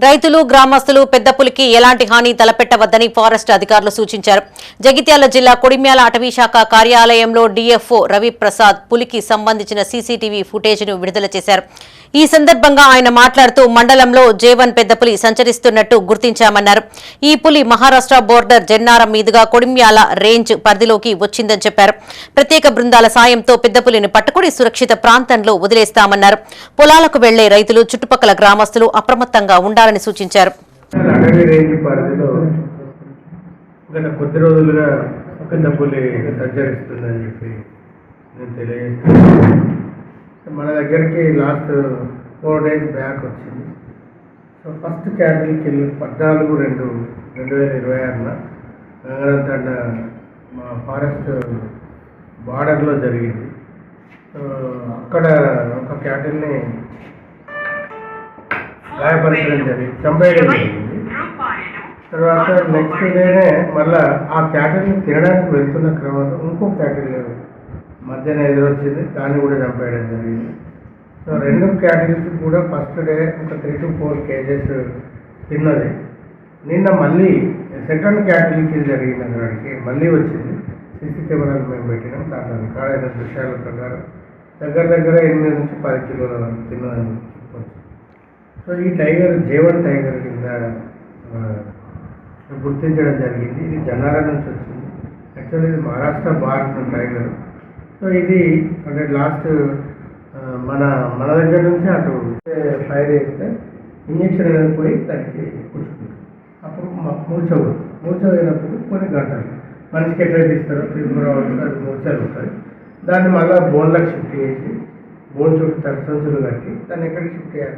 రైతులు గ్రామస్తులు పెద్ద పులికి ఎలాంటి హాని తలపెట్టవద్దని ఫారెస్ట్ అధికారులు సూచించారు. జగిత్యాల జిల్లా కొడిమ్యాల అటవీశాఖ కార్యాలయంలో డీఎఫ్ఓ రవిప్రసాద్ పులికి సంబంధించిన సీసీటీవీ ఫుటేజ్ను విడుదల చేశారు. ఈ సందర్భంగా ఆయన మాట్లాడుతూ మండలంలో జేవన్ పెద్ద పులి సంచరిస్తున్నట్టు గుర్తించామన్నారు. ఈ పులి మహారాష్ట్ర బోర్డర్ జెన్నారం మీదుగా కొడిమ్యాల రేంజ్ పరిధిలోకి వచ్చిందని చెప్పారు. ప్రత్యేక బృందాల సాయంతో పెద్ద పులిని పట్టుకుని సురక్షిత ప్రాంతంలో వదిలేస్తామన్నారు. పొలాలకు వెళ్లే రైతులు చుట్టుపక్కల గ్రామస్తులు అప్రమత్తంగా ఉండాలని సూచించారు. అడవి రేంజ్ పరిధిలో గత కొద్ది రోజులుగా పెద్ద పులి సంచరిస్తుందని చెప్పి నేను తెలియజేస్తున్నాను. మన దగ్గరికి లాస్ట్ 4 days బ్యాక్ వచ్చింది. సో ఫస్ట్ క్యాటిల్ కిల్ 14/2/2026 గంగరంతండ మా ఫారెస్ట్ బార్డర్లో జరిగింది. సో అక్కడ ఒక క్యాటిల్ని గాయపరచడం జరిగింది, చంపేయడం జరిగింది. తర్వాత నెక్స్ట్ డేనే మళ్ళీ ఆ క్యాటిల్ని తినడానికి వెళ్తున్న క్రమంలో ఇంకో క్యాటిల్ మధ్యన ఎదురొచ్చింది, దాన్ని కూడా చంపేయడం జరిగింది. సో 2 క్యాటిల్స్ కూడా ఫస్ట్ డే ఒక 3 to 4 kgs తిన్నది. నిన్న మళ్ళీ సెకండ్ క్యాటిల్ కిల్ జరిగిన కాడికి మళ్ళీ వచ్చింది. సీసీ కెమెరాలు మేము పెట్టినాం. దాంట్లో రికార్డ్ అయిన దృశ్యాల ప్రకారం దగ్గర 8 నుంచి 10 కిలోల తిన్నదని చెప్పవచ్చు. సో ఈ టైగర్ జేవన్ టైగర్ కింద గుర్తించడం జరిగింది. ఇది జన్నారా నుంచి వచ్చింది. యాక్చువల్లీ ఇది మహారాష్ట్ర బార్డర్ టైగర్. సో ఇది అంటే లాస్ట్ మన దగ్గర నుంచి అటు ఫైర్ చేస్తే ఇంజక్షన్ అనేది పోయి దానికి కూర్చుంటుంది. అప్పుడు మూర్చ పోయినప్పుడు కొన్ని గంటలు మనిషికి ఎట్లయితే ఇస్తారో 3-4 hours అది మూర్చలు ఉంటుంది. దాన్ని మళ్ళీ బోన్లకు షిఫ్ట్ చేసి బోన్ చుట్టూ సంచులు కట్టి దాన్ని ఎక్కడికి షిఫ్ట్ చేయాలి